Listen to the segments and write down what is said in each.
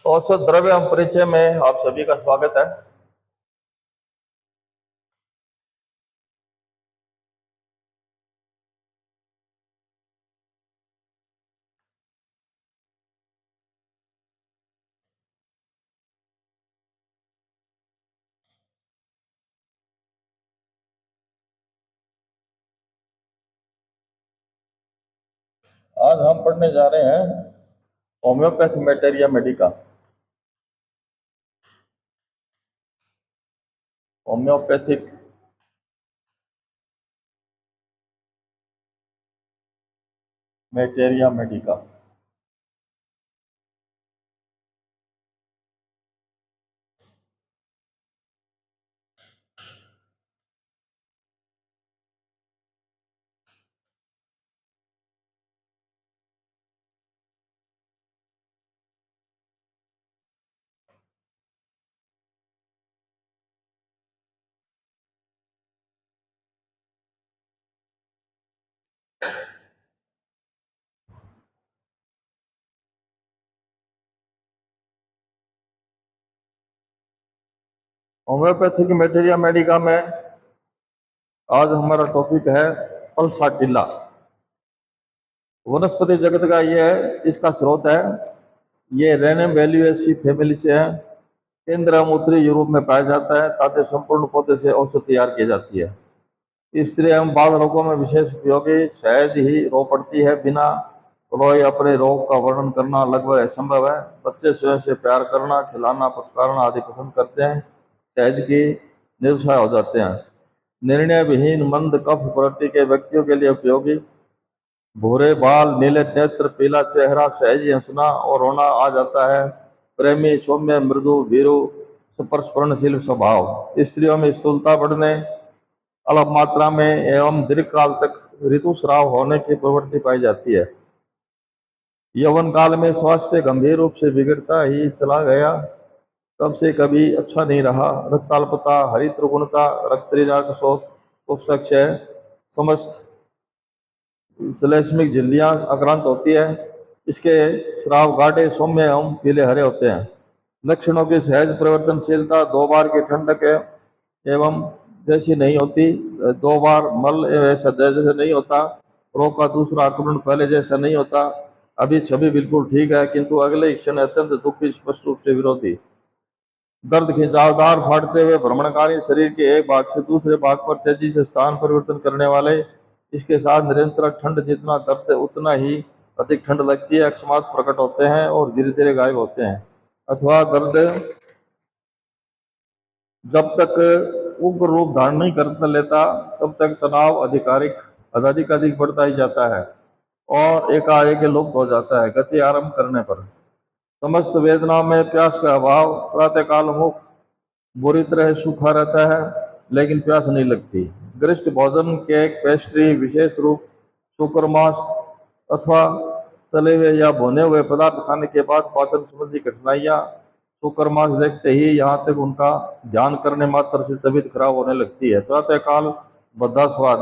औसत द्रव्य एवं परिचय में आप सभी का स्वागत है। आज हम पढ़ने जा रहे हैं homeopath materia medica. Homeopathic materia medica. Homeopathic materia medica में आज हमारा टॉपिक है पल्साटिला। वनस्पति जगत का ये है, इसका स्रोत है, ये रेनम वैल्यूएसी फैमिली से है। केंद्र एवं उत्तरी यूरोप में पाया जाता है तथा संपूर्ण पौधे से औषध तैयार की जाती है। स्त्री एवं बाल रोगों में विशेष उपयोगी, सहज ही रो पड़ती है। बिना रोए अपने रोग का वर्णन करना लगभग असंभव है। बच्चे स्वयं से प्यार करना, खिलाना, पुचकारना आदि पसंद करते हैं। सहज की निरुत्साह हो जाते हैं। निर्णय विहीन मंद कफ प्रवृत्ति के व्यक्तियों के लिए उपयोगी। भूरे बाल, नीले नेत्र, पीला चेहरा, सहज ही हंसना और रोना आ जाता है। प्रेमी, सौम्य, मृदु, भीरु, स्पर्शशील स्वभाव। स्त्रियों में स्थूलता बढ़ने, अल्प मात्रा में एवं दीर्घकाल तक ऋतुस्राव होने की प्रवृत्ति पाई जाती है। यौवन काल में स्वास्थ्य गंभीर रूप से बिगड़ता ही चला गया, तब से कभी अच्छा नहीं रहा। रक्ताल्पता, हरिद्रगुणता, रक्तरिजाक शोथ, उपसक्षय, समस्त श्लेष्मिक झिल्लियां आक्रांत होती है। इसके स्राव गाढ़े, सौम्य एवं पीले हरे होते हैं। लक्षणों की सहज परिवर्तनशीलता, दो बार की ठंडक एवं जैसी नहीं होती, दो बार मल ऐसा जैसे नहीं होता। रोग का दूसरा आक्रमण पहले जैसा नहीं होता। अभी सभी बिल्कुल ठीक है, किंतु अगले क्षण अत्यंत दुखी, स्पष्ट रूप से विरोधी। दर्द, खिंचावदार, फाड़ते हुए भ्रमणकारी, शरीर के एक भाग से दूसरे भाग पर तेजी से स्थान परिवर्तन करने वाले। इसके साथ निरंतर ठंड, जितना दर्द उतना ही अधिक ठंड लगती है। अकस्मात प्रकट होते हैं और धीरे धीरे गायब होते हैं, अथवा दर्द जब तक उग्र रूप धारण नहीं कर लेता तब तक तनाव अधिक बढ़ता ही जाता है और एकाएक लुप्त हो जाता है गति आरंभ करने पर। समस्त वेदनाओं में प्यास का अभाव, प्रातःकाल मुख बुरी तरह सूखा रहता है लेकिन प्यास नहीं लगती। गरिष्ठ भोजन, केक, पेस्ट्री, विशेष रूप शुक्र मांस अथवा तले हुए या भुने हुए पदार्थ खाने के बाद पाचन संबंधी कठिनाइयां। शुक्र मांस देखते ही यहाँ तक उनका ध्यान करने मात्र से तबीयत खराब होने लगती है। प्रातःकाल बद्धा स्वाद,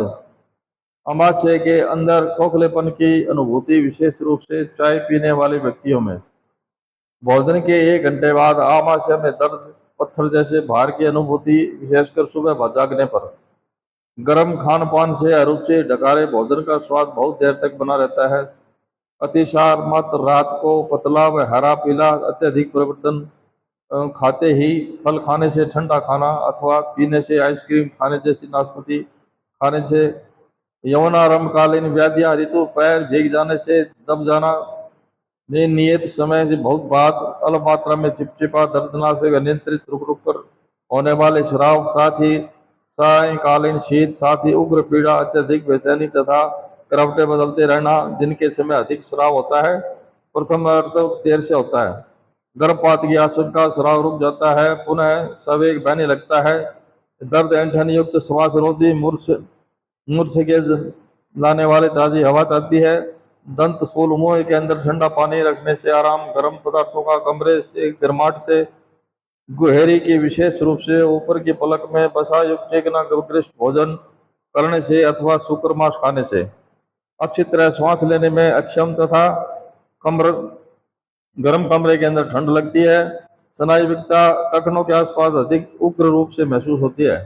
अमाशय के अंदर खोखलेपन की अनुभूति, विशेष रूप से चाय पीने वाले व्यक्तियों में। भोजन के 1 घंटे बाद आमाशय में दर्द, पत्थर जैसे भार की अनुभूति, विशेषकर सुबह जागने पर। गर्म खान पान से अरुचि, डकारे भोजन का स्वाद बहुत देर तक बना रहता है। अतिसार मात्र रात को, पतला व हरा पीला, अत्यधिक परिवर्तन। खाते ही फल खाने से, ठंडा खाना अथवा पीने से, आइसक्रीम खाने जैसी नाशपाती खाने से। यौनारंभकालीन व्याधियां, ऋतु पैर भीग जाने से, दब जाना, नियत समय से बहुत बाद, अल्प मात्रा में चिपचिपा, दर्दनाशक, अनियंत्रित रुक रुक कर होने वाले श्राव, साथ ही सायकालीन शीत, साथ ही उग्र पीड़ा, अत्यधिक बेचैनी तथा करवटें बदलते रहना। दिन के समय अधिक श्राव होता है, प्रथम अर्ध देर से होता है। गर्भपात की आशंका, श्राव रुक जाता है, पुनः सवेग बहने लगता है। दर्द, ऐंठन युक्त, श्वास रोधी, मूर्छ के लाने वाले ताजी हवा चाहती है। दंत सूल, मुंह के अंदर ठंडा पानी रखने से आराम, गर्म पदार्थों का कमरे से गर्माहट से। गुहेरी की, विशेष रूप से ऊपर की पलक में बसा युक्त चेकना, गर्भिष्ठ भोजन करने से अथवा शुक्र मांस खाने से। अच्छी तरह श्वास लेने में अक्षम तथा कमर गर्म कमरे के अंदर ठंड लगती है। स्नायुविकता टखनों के आसपास अधिक उग्र रूप से महसूस होती है।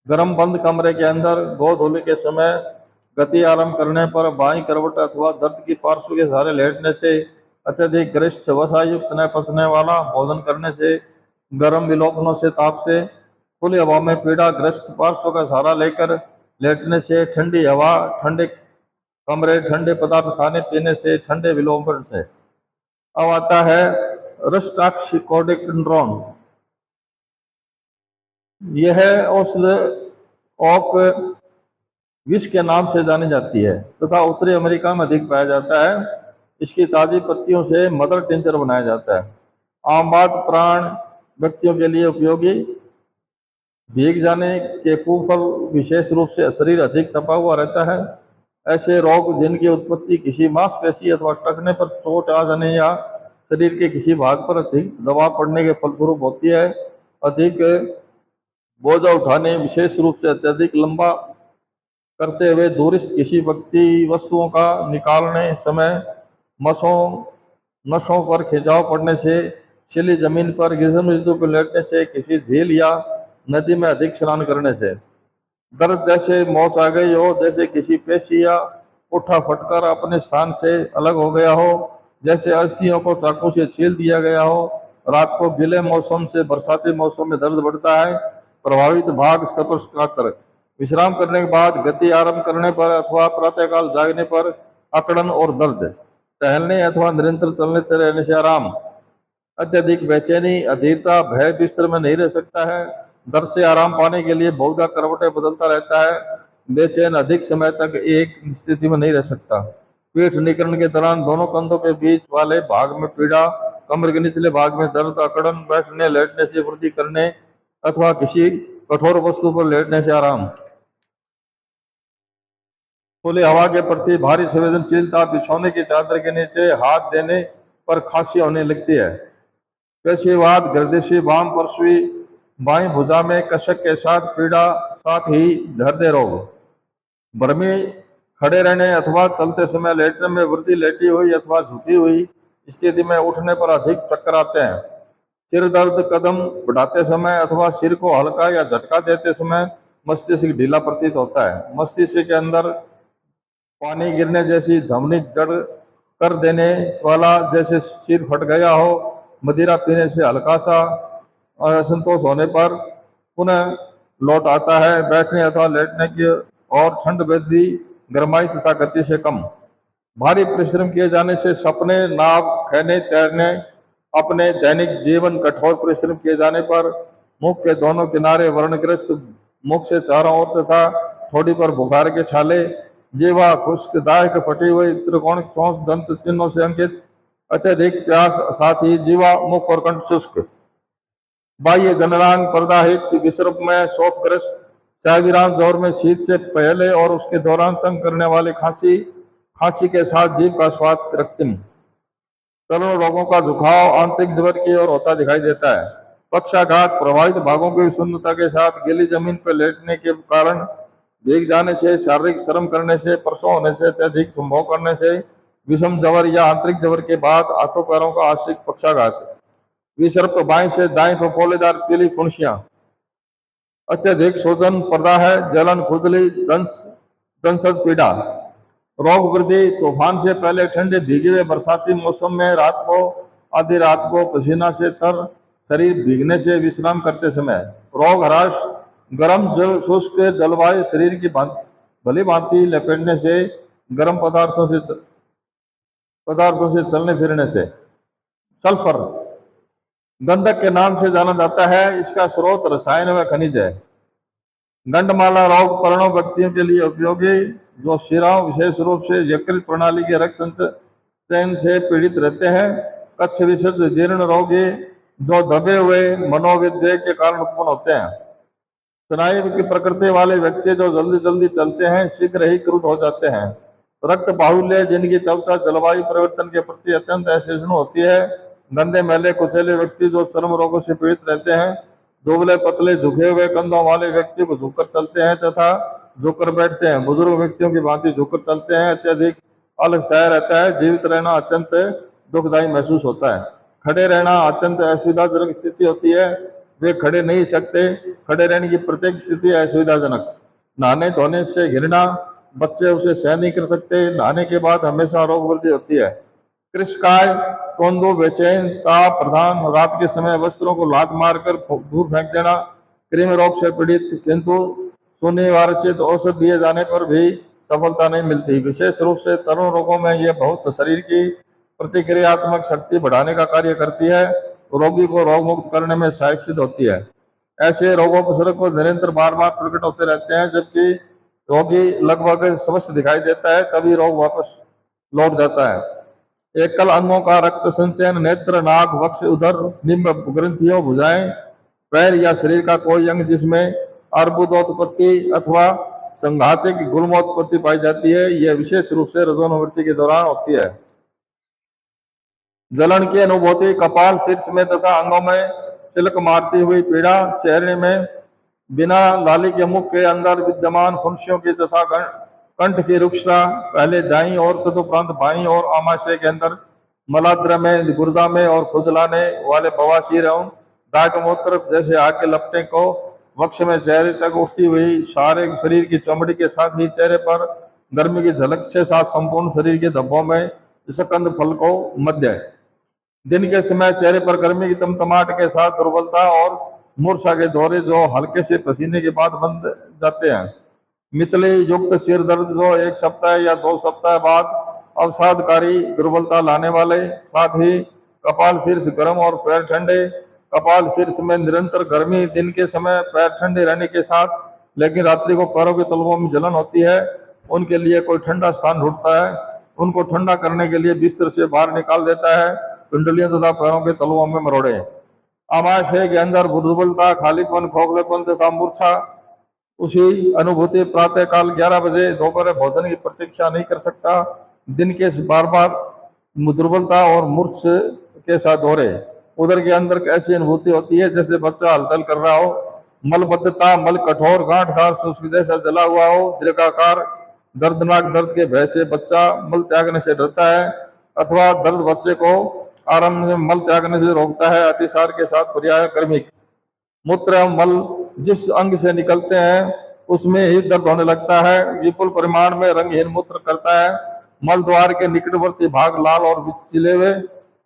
गर्म बंद कमरे के अंदर गोधूलि के समय गति आरंभ करने पर बाईं करवट अथवा दर्द की पार्श्व के सहारे लेटने से, अत्यधिक गरिष्ठ वसायुक्त न पचने वाला भोजन करने से, गर्म विलोपनों से, ताप से, खुली हवा में पीड़ा ग्रस्त पार्श्व का सहारा लेकर लेटने से, ठंडी हवा, ठंडे कमरे, ठंडे पदार्थ खाने पीने से, ठंडे विलोपन से। अब आता है रस्टाक्सिकोडिड्रोन। यह औषध ओक विष के नाम से जानी जाती है तथा उत्तरी अमेरिका में अधिक पाया जाता है। इसकी ताजी पत्तियों से मदर टिंचर बनाया जाता है। आम बात प्राण व्यक्तियों के लिए उपयोगी। भीग जाने के कुफल विशेष रूप से शरीर अधिक तपा हुआ रहता है। ऐसे रोग जिनकी उत्पत्ति किसी मांसपेशी अथवा टखने पर चोट आ जाने या शरीर के किसी भाग पर अधिक दबाव पड़ने के फलस्वरूप होती है। अधिक बोझा उठाने, विशेष रूप से अत्यधिक लंबा करते हुए दूरिस्थ किसी व्यक्ति वस्तुओं का निकालने समय, मसों नसों पर खिंचाव पड़ने से, छिली जमीन पर गिजन पर लेटने से, किसी झील या नदी में अधिक स्नान करने से, दर्द जैसे मौत आ गई हो, जैसे किसी पेशी या उठा फटकर अपने स्थान से अलग हो गया हो, जैसे अस्थियों को चाकू से छील दिया गया हो। रात को गीले मौसम से बरसाती मौसम में दर्द बढ़ता है। प्रभावित भाग स्पष्टकातर। विश्राम करने के बाद गति आरंभ करने पर अथवा प्रातःकाल जागने पर अकड़न और दर्द। टहलने अथवा निरंतर चलते रहने से आराम। अत्यधिक बेचैनी, अधीरता, भय, बिस्तर में नहीं रह सकता है। दर्द से आराम पाने के लिए बहुधा करवटें बदलता रहता है। बेचैन अधिक समय तक एक स्थिति में नहीं रह सकता। पीठ निकलने के दौरान दोनों कंधों के बीच वाले भाग में पीड़ा, कमर के निचले भाग में दर्द, अकड़न, बैठने लेटने से वृद्धि करने अथवा किसी कठोर वस्तु पर लेटने से आराम। खुली हवा के प्रति भारी संवेदनशीलता, बिछौने की चादर के नीचे हाथ देने पर खांसी होने लगती है। पेशीवाद, गर्दिशी, वाम पार्श्वी बाईं भुजा में कशक के साथ पीड़ा, साथ ही हृदय रोग। भ्रमी खड़े रहने अथवा चलते समय लेटने में वृद्धि, लेटी हुई अथवा झुकी हुई स्थिति में उठने पर अधिक चक्कर आते हैं। सिर दर्द, कदम बढ़ाते समय अथवा सिर को हल्का या झटका देते समय मस्तिष्क ढीला प्रतीत होता है। मस्तिष्क के अंदर पानी गिरने जैसी धमनी जड़ कर देने वाला, जैसे सिर फट गया हो। मदिरा पीने से हल्का सा असंतोष होने पर पुनः लौट आता है। बैठने अथवा लेटने की और ठंड वृद्धि, गरमाई तथा गति से कम। भारी परिश्रम किए जाने से सपने, नाव, खेने, तैरने। अपने दैनिक जीवन कठोर परिश्रम किए जाने पर मुख के दोनों किनारे वर्णग्रस्त, मुख से चारों ओर तथा ठोड़ी पर बुखार के छाले, जीवा खुश्क, दायक फटी हुई, त्रिकोण चौंस दंत चिन्हों से अंकित, अत्यधिक प्यास, साथ ही जीवा, मुख और कंठ शुष्क। बाह्य जननांग प्रदाहित, विसर्प में शोफग्रस्त, चाविराम जोर में शीत से पहले और उसके दौरान तंग करने वाली खांसी, खांसी के साथ जीभ का स्वाद रक्तिम। तरुण रोगों का झुकाव आंतरिक जबर की ओर होता दिखाई देता है। पक्षाघात, प्रभावित भागों की शून्यता के साथ गीली जमीन पर लेटने के कारण, भीग जाने से, शारीरिक श्रम करने से, प्रसव होने से, अत्यधिक संभोग करने से, विषम जबर या आंतरिक जबर के बाद हाथों पैरों का आंशिक पक्षाघात, विसर्प बाएं से दाएं फफोलेदार पीली फुंसियां, अत्यधिक सूजन, प्रदाह, जलन, खुजली, दंशज पीड़ा। रोग वृद्धि, तूफान से पहले ठंडे भीगे हुए बरसाती मौसम में रात को, आधी रात को पसीना से तर शरीर भीगने से विश्राम करते समय। रोग ह्रास, गर्म जल शुष्क जलवायु शरीर की भली भांति लपेटने से, गर्म पदार्थों से चलने फिरने से। सल्फर गंधक के नाम से जाना जाता है। इसका स्रोत रसायन व खनिज है। गंडमाला रोग पर्णों व्यक्तियों के लिए उपयोगी, जो शिराओं, विशेष रूप से यकृत प्रणाली के रक्त संचयन से पीड़ित रहते हैं। कच्छ विशेष जीर्ण रोगी, जो दबे हुए मनोविद्वेग के कारण उत्पन्न होते हैं। स्नायु की प्रकृति वाले व्यक्ति जो जल्दी जल्दी चलते हैं, शीघ्र ही क्रुद्ध हो जाते हैं। रक्त बाहुल्य, जिनकी त्वचा जलवायु परिवर्तन के प्रति अत्यंत असहिष्णु होती है। गंदे मैले कुचले व्यक्ति जो चर्म रोगों से पीड़ित रहते हैं। दुबले पतले झुके हुए कंधों वाले व्यक्ति को झुककर चलते हैं तथा झुककर बैठते हैं। बुजुर्ग व्यक्तियों की भांति झुककर चलते हैं। अत्यधिक आलस्य रहता है। जीवित रहना अत्यंत दुखदायी महसूस होता है। खड़े रहना अत्यंत असुविधाजनक स्थिति होती है, वे खड़े नहीं सकते। खड़े रहने की प्रत्येक स्थिति असुविधाजनक। नहाने धोने से घृणा, बच्चे उसे सहन नहीं कर सकते। नहाने के बाद हमेशा रोग वृद्धि होती है। कृषकाय, तोंदो, बेचैन, ताप प्रधान, रात के समय वस्त्रों को लात मारकर दूर फेंक देना। कृमि रोग से पीड़ित, किंतु सुनिवारचित औषध दिए जाने पर भी सफलता नहीं मिलती। विशेष रूप से तरुण रोगों में यह बहुत शरीर की प्रतिक्रियात्मक शक्ति बढ़ाने का कार्य करती है, रोगी को रोग मुक्त करने में सहायक सिद्ध होती है। ऐसे रोगोपसर्ग को निरंतर बार बार प्रकट होते रहते हैं, जबकि रोगी लगभग स्वस्थ दिखाई देता है, तभी रोग वापस लौट जाता है। एकल अंगों का रक्त संचयन, नेत्र, नाक, वक्ष, उदर, निम्न ग्रंथियों, भुजाएं, पैर या शरीर का कोई अंग जिसमें अर्बुदोत्पत्ति अथवा संघातिक गुल्मोत्पत्ति पाई जाती है, यह विशेष रूप से रजोनिवृत्ति के दौरान होती है। जलन की अनुभूति, कपाल, शीर्ष में तथा अंगों में चिलक मारती हुई पीड़ा, चेहरे में बिना लाली के मुख के अंदर विद्यमान फुंसियों की तथा कंठ की रुक्षता, पहले दाईं ओर तदुपरांत बाईं ओर आमाशय के अंदर, मलाद्र में, गुर्दा में और खुजलाने वाले बवासीर एवं दागमूत्र जैसे आग के लपटे को, वक्ष में चेहरे तक उठती हुई सारे शरीर की चमड़ी के साथ ही चेहरे पर गर्मी की झलक के साथ संपूर्ण शरीर के धब्बों में स्कंद फल को मध्य। दिन के समय चेहरे पर गर्मी की तमतमाहट के साथ दुर्बलता और मूर्छा के दौरे जो हल्के से पसीने के बाद बंद जाते हैं। मितली युक्त सिर दर्द जो 1 सप्ताह या 2 सप्ताह बाद अवसादकारी दुर्बलता लाने वाले, साथ ही कपाल शीर्ष गर्म और पैर ठंडे। कपाल शीर्ष में निरंतर गर्मी, दिन के समय पैर ठंडे रहने के साथ लेकिन रात्रि को पैरों के तलवों में जलन होती है। उनके लिए कोई ठंडा स्थान ढूंढता है, उनको ठंडा करने के लिए बिस्तर से बाहर निकाल देता है, कुंडलियों तथा पैरों के तलवों में मरोड़े। आमाशय के अंदर दुर्बलता, खालीपन, खोखलेपन तथा मूर्छा। उसी अनुभूति प्रातः काल 11 बजे दोपहर भोजन की प्रतीक्षा नहीं कर सकता। दिन के बार बार दुर्बलता और मूर्छ के साथ दौरे। उदर के अंदर ऐसी अनुभूति होती है जैसे बच्चा हलचल कर रहा हो। मलबद्धता, मल कठोर गांठदार शुष्क जैसा जला हुआ हो, दीर्घाकार दर्दनाक दर्द के भय से बच्चा मल त्यागने से डरता है, अथवा दर्द बच्चे को आरंभ में मल त्यागने से रोकता है। अतिसार के साथ पर्याय क्रमिक मूत्र एवं मल जिस अंग से निकलते हैं उसमें ही दर्द होने लगता है। विपुल परिमाण में रंगहीन मूत्र करता है। मल द्वार के निकटवर्ती भाग लाल और चिले हुए,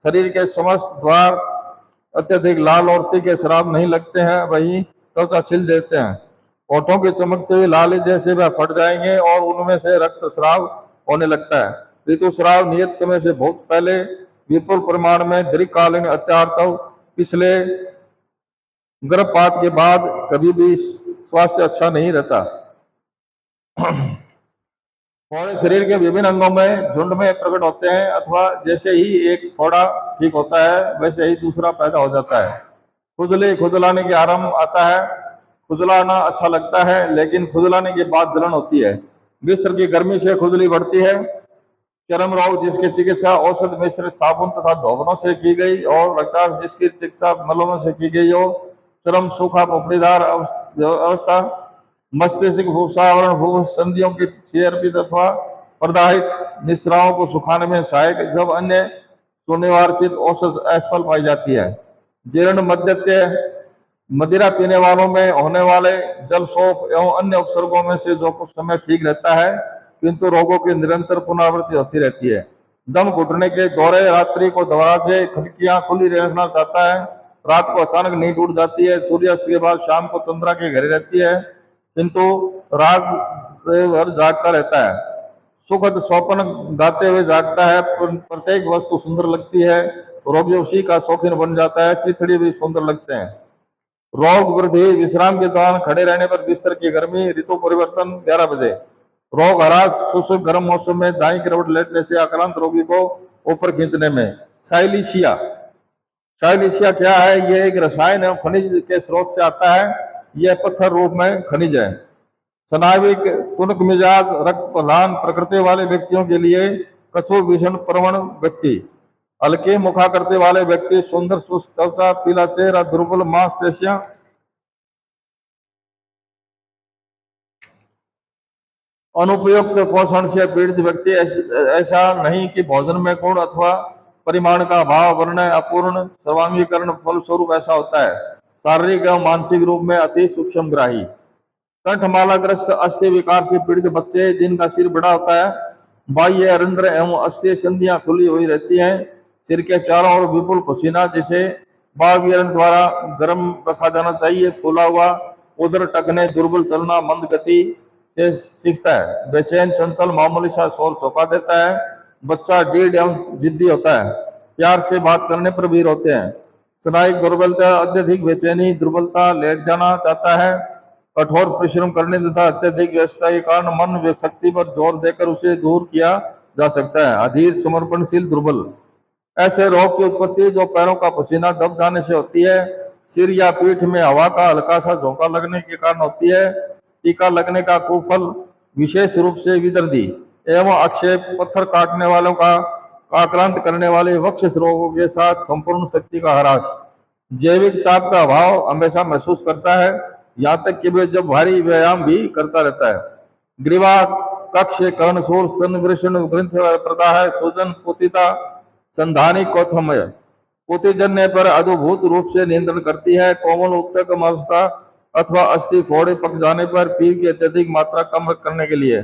शरीर के समस्त द्वार अत्यधिक लाल और तीखे शराब नहीं लगते हैं, वही त्वचा छिल देते हैं। होठों के चमकते हुए लाली जैसे वह फट जाएंगे और उनमें से रक्त स्राव होने लगता है। ऋतुस्राव नियत समय से बहुत पहले, विपुल परिमाण में दीर्घकालीन अत्यार्तव, पिछले गर्भपात के बाद कभी भी स्वास्थ्य अच्छा नहीं रहता। फोड़े शरीर के विभिन्न अंगों में झुंड में प्रकट होते हैं, अथवा जैसे ही एक फोड़ा ठीक होता है वैसे ही दूसरा पैदा हो जाता है। खुजली, खुजलाने के आरंभ आता है। खुजलाना अच्छा लगता है, लेकिन खुजलाने के बाद जलन होती है। मिश्र की गर्मी से खुजली बढ़ती है। चर्म रोग जिसकी चिकित्सा औषध मिश्रित साबुन तथा धोबनों से की गई और रक्ताश जिसकी चिकित्सा मलमों से की गई हो। चरम सूखा पोपड़ीदार अवस्था, मस्तिष्क भूसावरण भू संधियों की सीएरपी अथवा प्रदाहित मिश्राओं को सुखाने में सहायक, जब अन्य सुनिवारचित औषध असफल पाई जाती है। जीर्ण मद्यत्य, मदिरा पीने वालों में होने वाले जलशोफ एवं अन्य उपसर्गों में से जो कुछ समय ठीक रहता है, किंतु रोगों की निरंतर पुनरावृत्ति होती रहती है। दम घुटने के दौरे, रात्रि को दौरा से खिड़कियां खुली रखना चाहता है, रात को अचानक नींद उड़ जाती है, सूर्यास्त के बाद शाम को तंद्रा के घरे रहती है, किंतु रात भर जागता रहता है। सुखद स्वप्न गाते हुए जागता है, प्रत्येक वस्तु सुंदर लगती है, रोगी उसी का शौकीन बन जाता है, चिथड़ी भी सुंदर लगते हैं। रोग वृद्धि, विश्राम के दौरान खड़े रहने पर बिस्तर की गर्मी, ऋतु परिवर्तन 11 बजे। रोग हरास, शुष्क गर्म मौसम में दाई करवट लेटने से आक्रांत रोगी को ऊपर खींचने में। साइलिशिया, साइलिशिया क्या है? यह एक रसायन एवं खनिज के स्रोत से आता है। यह पत्थर रूप में खनिज है। स्नाविक, तुनक मिजाज, रक्त प्रधान प्रकृति वाले व्यक्तियों के लिए कछुआ भीषण प्रवण व्यक्ति, हल्के मुखा करते वाले व्यक्ति, सुंदर शुष्क त्वचा, पीला चेहरा, दुर्बल मांसपेशियां, अनुपयुक्त पोषण से पीड़ित व्यक्ति। ऐसा नहीं कि भोजन में गुण अथवा परिमाण का अभाव, वर्ण अपूर्ण सर्वांगीकरण फलस्वरूप ऐसा होता है। शारीरिक एवं मानसिक रूप में अति सूक्ष्म ग्राही। कंठमालाग्रस्त अस्थि विकार से पीड़ित बच्चे जिनका सिर बड़ा होता है, बाह्य अरंध्र एवं अस्थि संधियां खुली हुई रहती हैं, सिर के चारों ओर विपुल पसीना जिसे बाह्य द्वारा गर्म रखा जाना चाहिए, फूला हुआ उदर, टकने, दुर्बल चलना, मंद गति से सीखता है, बेचैन चंचल मामूली सा शोर चौंका देता है, बच्चा ढीठ एवं जिद्दी होता है, प्यार से बात करने पर भी रोते हैं, स्नायिक दुर्बलता, अत्यधिक बेचैनी, दुर्बलता, लेट जाना चाहता है, कठोर परिश्रम करने तथा अत्यधिक व्यस्तता के कारण मन शक्ति पर जोर देकर उसे दूर किया जा सकता है, अधीर, समर्पणशील, दुर्बल। ऐसे रोग की उत्पत्ति जो पैरों का पसीना दब जाने से होती है, सिर या पीठ में हवा का हल्का सा झोंका लगने के कारण होती है, टीका लगने का कुफल, विशेष रूप से विदर्दी एवं अक्षेप, पत्थर काटने वालों का आक्रांत करने वाले वक्ष रोगों के साथ संपूर्ण शक्ति का ह्रास, जैविक ताप का अभाव हमेशा महसूस करता है, यहाँ तक कि वे जब भारी व्यायाम भी करता रहता है। ग्रीवा, कक्ष, कर्णशूल, स्तन वृषण, ग्रंथ प्रदाह, सूजन, पुतिता, संधानी, कौथमय, पुतिजन्य पर अद्भुत रूप से नियंत्रण करती है। कोमल उत्तक अवस्था अथवा अस्थि फोड़े पक जाने पर पीठ की अत्यधिक मात्रा कम करने के लिए,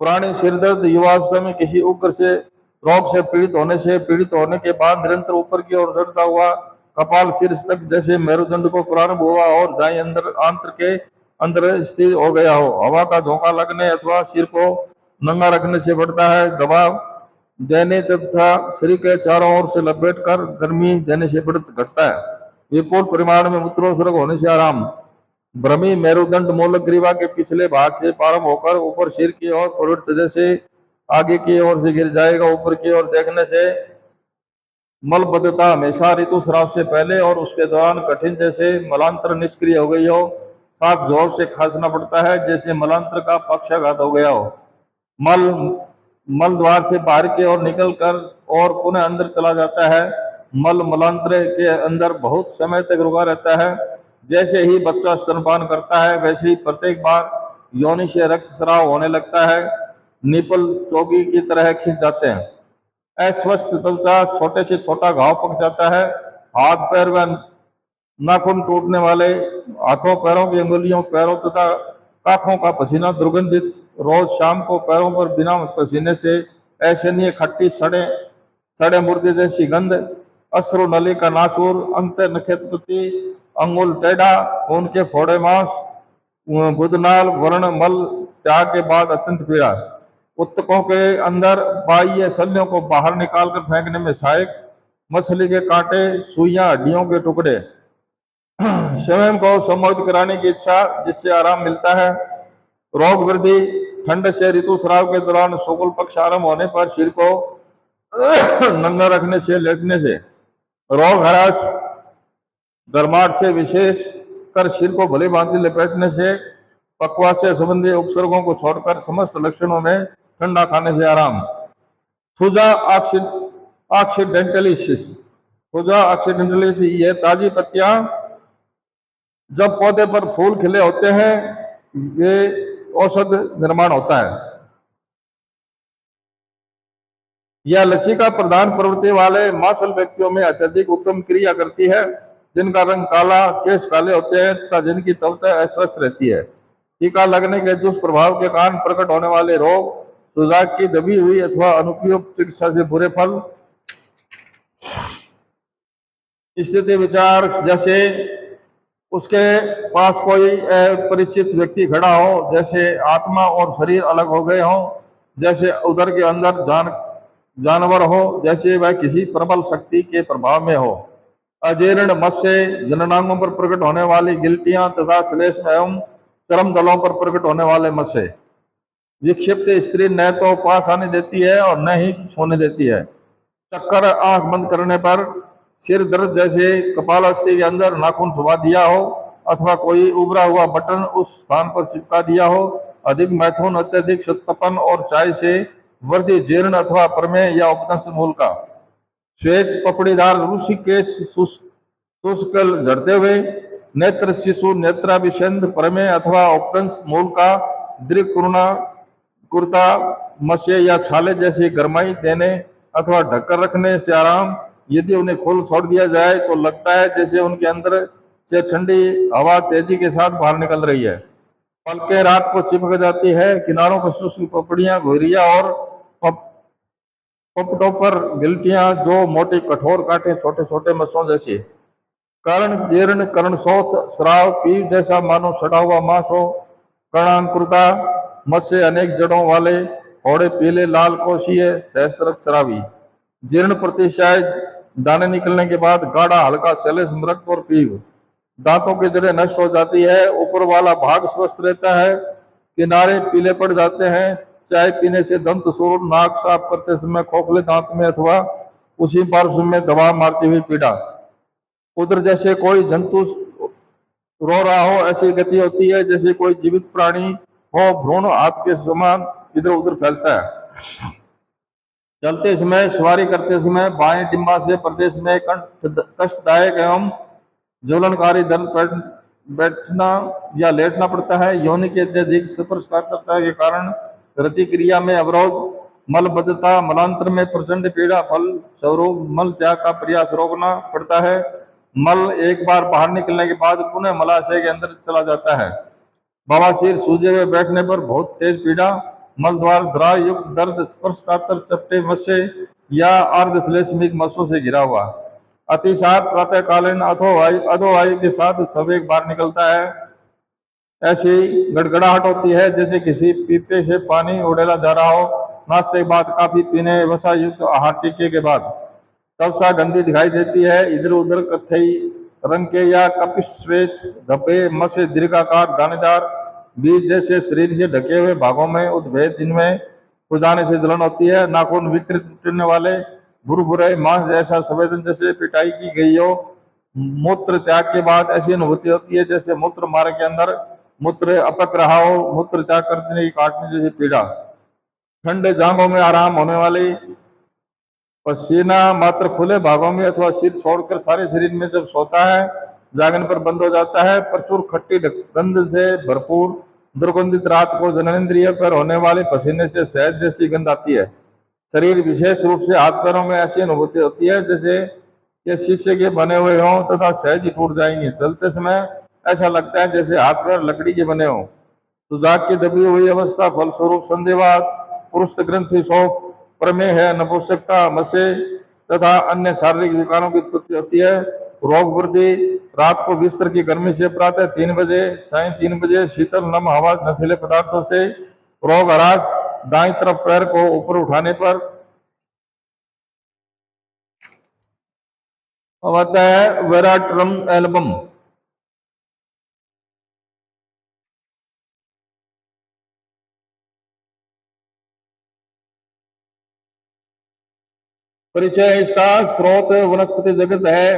पुरानी सिरदर्द, युवावस्था में किसी उग्र से रोग से पीड़ित होने के बाद निरंतर ऊपर की ओर चढ़ता हुआ कपाल सिर तक जैसे मेरुदंड को प्रारंभ हुआ और दाएं अंदर आंत्र के अंदर स्थिर हो गया हो, हवा का झोंका लगने अथवा सिर को नंगा रखने से बढ़ता है, दबाव देने तथा शरीर के चारों ओर से लपेट कर गर्मी देने से घटता है, विपुल परिमाण में मूत्रोत्सर्ग होने से आराम, भ्रमी मेरुदंड मूलक ग्रीवा के पिछले भाग से प्रारंभ होकर ऊपर सिर की ओर प्रवृत्त जैसे आगे की ओर से गिर जाएगा, ऊपर की ओर देखने से मलबद्धता हमेशा ऋतुस्राव से पहले और उसके दौरान कठिन जैसे मलांतर निष्क्रिय हो गई हो, साथ जोर से खांसना पड़ता है जैसे मलांतर का पक्षाघात हो गया हो, मल द्वार से बाहर की ओर निकल कर और पुनः अंदर चला जाता है, मलांतर के अंदर बहुत समय तक रुका रहता है, जैसे ही बच्चा स्तनपान करता है वैसे ही प्रत्येक बार योनि से रक्तस्राव होने लगता है, निपल चौकी की तरह खिंच जाते हैं, अस्वस्थ त्वचा, छोटे से छोटा घाव पक जाता है, हाथ पैर व नाखून टूटने वाले, हाथों पैरों की अंगुलियों, पैरों तथा काखों का पसीना दुर्गंधित, रोज शाम को पैरों पर बिना पसीने से असहनीय खट्टी सड़े मुर्दे जैसी गंध, अश्रु नली का नासूर, अंत नखेत्रपति, अंगुल टेढ़ा, खून के फोड़े, मांस, गुदनाल, वर्ण, मल त्याग के बाद अत्यंत पीड़ा, उत्तकों के अंदर बाह्य शल्यों को बाहर निकालकर फेंकने में सहायक, मछली के कांटे, सुइयां, हड्डियों के टुकड़े, स्वयं को सम्मोहित कराने की इच्छा जिससे आराम मिलता है, रोग वृद्धि, ठंड से ऋतुस्राव के दौरान शुक्ल पक्ष आरंभ होने पर सिर को नंगा रखने से, लेटने से, रोग हरास, गर्माहट से, विशेष कर सिर को भली भांति लपेटने से, पक्वास से संबंधी उपसर्गों को छोड़कर समस्त लक्षणों में ठंडा खाने से आराम, फुजा ऑक्सीडेंटलिस, फुजा ऑक्सीडेंटलिस, ये ताजी पत्तियां जब पौधे पर फूल खिले होते हैं वे औषध निर्माण होता है। यह लसिका प्रधान प्रवृत्ति वाले मांसल व्यक्तियों में अत्यधिक उत्तम क्रिया करती है, जिनका रंग काला, केश काले होते हैं तथा जिनकी त्वचा अस्वस्थ रहती है। टीका लगने के दुष्प्रभाव के कारण प्रकट होने वाले रोग, सुजाक की दबी हुई अथवा अनुपयुक्त चिकित्सा से बुरे फल, स्थिति विचार जैसे उसके पास कोई परिचित व्यक्ति खड़ा हो, जैसे आत्मा और शरीर अलग हो गए हों, जैसे उदर के अंदर जानवर हो, जैसे वह किसी प्रबल शक्ति के प्रभाव में हो, अजीर्ण मत से, जननांगों पर प्रकट होने वाली गिल्टियां तथा श्लेष में एवं चरम दलों पर प्रकट होने वाले मत से, विक्षिप्त स्त्री न तो पास आने देती है और न ही छूने देती है, चक्कर, आंख बंद करने पर, सिर दर्द जैसे कपालास्थि के अंदर नाखून छुपा दिया हो अथवा कोई उभरा हुआ बटन उस स्थान पर चिपका दिया हो, अधिक मैथुन, अत्यधिक सत्तपन और चाय से वृद्धि, जीर्ण अथवा प्रमेय या उपदंश मूल का, श्वेत पपड़ीदार रूसी केश शुष्क झड़ते हुए, नेत्र शिशु, नेत्राभिषेध, प्रमेय अथवा उपदंश मूल का, दृक् कुर्ता, मत्स्य या छाले जैसी गरमाई देने अथवा ढककर रखने से आराम। यदि उन्हें खोल छोड़ दिया जाए तो लगता है जैसे उनके अंदर से ठंडी हवा तेजी के साथ बाहर निकल रही है। पलकें रात को चिपक जाती है, किनारों पर शुष्क पपड़ियां, घुरिया और पपटों पर गिल्टियां जो मोटी कठोर कांटे छोटे छोटे मसों जैसी। कर्ण जीर्ण कर्णशोथ श्राव पीठ जैसा मानो सड़ा हुआ मांस हो। कर्णांकुरता मत से अनेक जड़ों वाले थोड़े पीले लाल कोशीय सहस्त्रक शराबी। जीर्ण प्रतिशाय दाने निकलने के बाद गाढ़ा हल्का सैलेस मृग और पीव। दांतों की जड़ें नष्ट हो जाती है, ऊपर वाला भाग स्वस्थ रहता है, किनारे पीले पड़ जाते हैं। चाय पीने से दंत सूर, नाक साफ करते समय खोखले दांत में अथवा उसी पार्श्व में दबाव मारती हुई पीड़ा। उधर जैसे कोई जंतु रो रहा हो ऐसी गति होती है, जैसे कोई जीवित प्राणी हो भ्रूण हाथ के समान इधर उधर फैलता है। चलते समय, सवारी करते समय बाएं डिम्बा से प्रदेश में कष्टदायक एवं ज्वलनकारी दर्द बैठना या लेटना पड़ता है। योनि के अत्यधिक स्पर्शकातरता के कारण रतिक्रिया में अवरोध, मलबद्धता, मलांतर में प्रचंड पीड़ा, फल स्वरूप मल त्याग का प्रयास रोकना पड़ता है। मल एक बार बाहर निकलने के बाद पुनः मलाशय के अंदर चला जाता है। बवासीर, सूजे हुए बैठने पर बहुत तेज पीड़ा, मल द्वार द्रा युक्त दर्द, स्पर्शकातर चपटे मस्से या अर्धश्लेष्मिक मस्सों से घिरा हुआ। अतिसार प्रातःकालीन अधोवायु के साथ सवेग बाहर निकलता है। ऐसी गड़गड़ाहट होती है जैसे किसी पीपे से पानी उड़ेला जा रहा हो। नाश्ते के बाद, काफी पीने, वसा युक्त आहार टीके के बाद त्वचा गंदी दिखाई देती है। इधर उधर कत्थई रंग के या कपिश श्वेत धब्बे, मसे दीर्घाकार दानेदार बीज जैसे शरीर के ढके हुए भागों में उद्भेद, जिनमें खुजाने से जलन होती है। नाखून विकृत टूटने वाले भुरभुरे मांस जैसा संवेदन, जैसे पिटाई की गई हो। मूत्र त्याग के बाद ऐसी अनुभूति होती है जैसे मूत्र मार्ग के अंदर मूत्र अपक रहा हो। मूत्र त्याग करने की काटने जैसी पीड़ा। ठंडे जांघों में आराम होने वाली, पसीना मात्र खुले भागों में अथवा सिर छोड़कर सारे शरीर में जब सोता है, जागने पर बंद हो जाता है। प्रचुर खट्टी गंध से भरपूर दुर्गंधित रात को जननेंद्रिय पर होने वाले पसीने से शहद जैसी गंध आती है। शरीर विशेष रूप से हाथ पैरों में ऐसी अनुभूति होती है जैसे ये शीशे के बने हुए हों तथा सहज ही टूट जाएंगे। चलते समय ऐसा लगता है जैसे हाथ पैर लकड़ी के बने हों। सुजाग की दबी हुई अवस्था, फलस्वरूप संधिवात, पुरुष ग्रंथि शोक, प्रमेह है, नपुंसकता, मसे तथा अन्य शारीरिक विकारों की उत्पत्ति होती है। रोग वृद्धि, रात को बिस्तर की गर्मी से प्रातः 3 बजे, साय 3 बजे शीतल नम हवा नशीले पदार्थों से रोग हरास, दाई तरफ पैर को ऊपर उठाने पर होता है वेराट्रम एल्बम। परिचय, इसका स्रोत वनस्पति जगत है।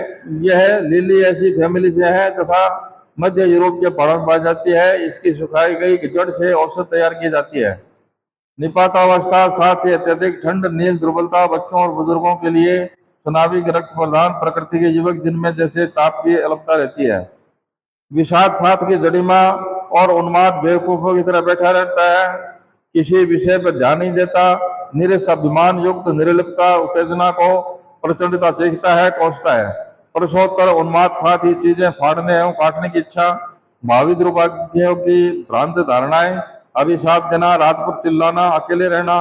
यह लिली ऐसी फैमिली से है तथा मध्य यूरोप के पहाड़ों में पाई जाती है। इसकी सुखाई गई जड़ से औषध तैयार की जाती है। निपातावस्था, साथ ही अत्यधिक ठंड, नील दुर्बलता, बच्चों और बुजुर्गों के लिए स्नाविक रक्त प्रदान, प्रकृति के युवक जिनमें जैसे ताप की अलपता रहती है। विषाद, साथ की जड़िमा और उन्माद बेवकूफों की तरह बैठा रहता है, किसी विषय पर ध्यान नहीं देता, निरस अभिमान युक्त निर्लिप्तता, उत्तेजना को प्रचंडता चीखता है, कोसता है। परसोत्तर उन्माद, साथ ही चीजें फाड़ने एवं काटने की इच्छा, भावी दुर्भाग्यों की भ्रांत धारणाएं, अभिशाप देना, रात पर चिल्लाना, अकेले रहना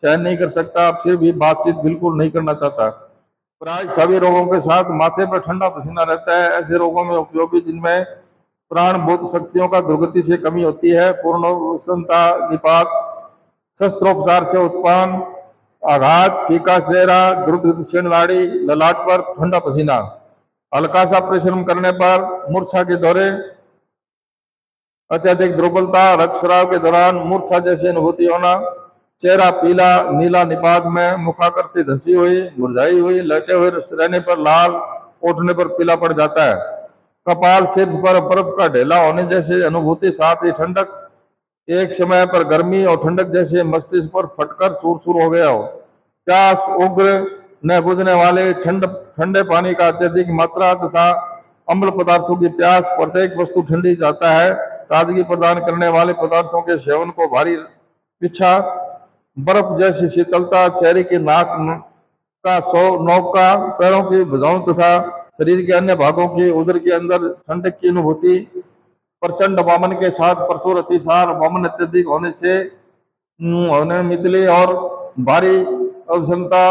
सहन नहीं कर सकता, फिर भी बातचीत बिल्कुल नहीं करना चाहता। प्राय सभी रोगों के साथ माथे पर ठंडा पसीना रहता है। ऐसे रोगों में उपयोगी जिनमें प्राणभूत शक्तियों का दुर्गति से कमी होती है, पूर्ण वसंता, निपात, शस्त्रोपचार से उत्पन्न आघात, फीका चेहरा, द्रुत क्षीण नाड़ी, ललाट पर ठंडा पसीना, हल्का सा परिश्रम करने पर मूर्छा के दौरे, अत्यधिक दुर्बलता, रक्तस्राव के दौरान मूर्छा जैसी अनुभूति होना, चेहरा पीला नीला निपात में, मुखाकृति धसी हुई, मुरझाई हुई, लेटे हुए रहने पर लाल, उठने पर पीला पड़ जाता है। कपाल, शीर्ष पर बर्फ का ढेला होने जैसी अनुभूति, साथ ही ठंडक, एक समय पर गर्मी और ठंडक जैसे मस्तिष्क पर फटकर चूर चूर हो गया हो। प्यास, उग्र न बुझने वाले ठंडे पानी का अत्यधिक मात्रा तथा अम्ल पदार्थों की प्यास, प्रत्येक वस्तु ठंडी चाहता है, ताजगी प्रदान करने वाले पदार्थों के सेवन को भारी इच्छा, बर्फ जैसी शीतलता, चेहरे की नाक का नोक का, पैरों की भुजाओं तथा शरीर के अन्य भागों की उदर के अंदर ठंडक की अनुभूति, प्रचंड वामन के साथ प्रचुर अतिसार, वामन अत्यधिक होने से होने मितली और भारी अवसमता,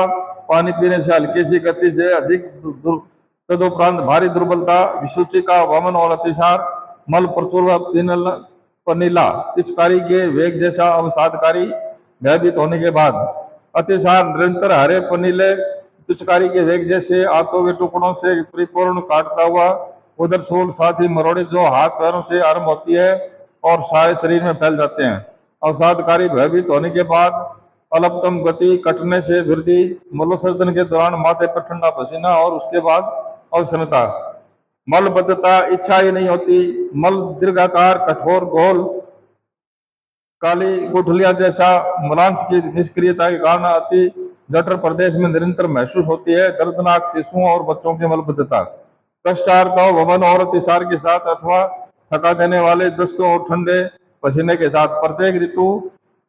पानी पीने से हल्की सी गति से अधिक तदुपरांत भारी दुर्बलता, विसूची का वामन और अतिसार, मल प्रचुर पनीला, पिचकारी के वेग जैसा अवसादकारी, भयभीत होने के बाद अतिसार, निरंतर हरे पनीले पिचकारी के वेग जैसे आंतों के टुकड़ों से परिपूर्ण काटता हुआ उधर सूल, साथ ही मरोड़े जो हाथ पैरों से आरंभ होती है और सारे शरीर में फैल जाते हैं। अवसादकारी भयभीत होने के बाद अल्पतम गति, कटने से वृद्धि, मलोत्सर्जन के दौरान माथे पर ठंडा पसीना और उसके बाद अवसन्नता, मलबद्धता, इच्छा ही नहीं होती, मल दीर्घाकार, कठोर, गोल, काली गुठलियां जैसा मलांश की निष्क्रियता के कारण अति जठर प्रदेश में निरंतर महसूस होती है। दर्दनाक शिशुओं और बच्चों की मलबद्धता, कष्टार्थ वमन और अतिसार के साथ अथवा थका देने वाले दस्तों और ठंडे पसीने के साथ प्रत्येक ऋतु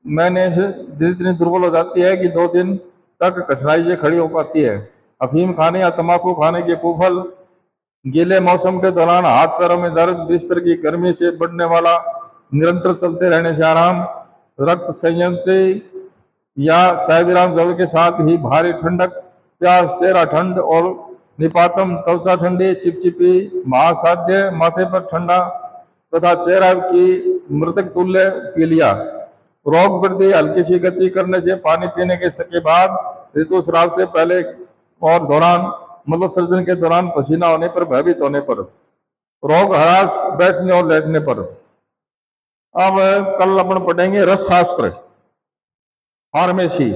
मैंने इतनी दुर्बल हो जाती है कि 2 दिन तक कठिनाई से खड़ी हो पाती है। अफीम खाने या तंबाकू खाने के कुफल, गीले मौसम के दौरान हाथ पैरों में दर्द, बिस्तर की गर्मी से बढ़ने वाला निरंतर चलते रहने से आराम, रक्त संयंत्री या सायविराम जल के साथ ही भारी ठंडक, प्यास, चेहरा ठंड और निपातम, त्वचा ठंडी, चिपचिपी, महासाध्य, माथे पर ठंडा तथा चेहरा की मृतक तुल्य पीलिया, रोग वृद्धि, हल्की सी गति करने से, पानी पीने के बाद, ऋतुस्राव से पहले और दौरान, मलोत्सर्जन के दौरान, पसीना होने पर, भयभीत होने पर, रोग हरास, बैठने और लेटने पर। अब कल अपन पढ़ेंगे रस शास्त्र, फार्मेसी।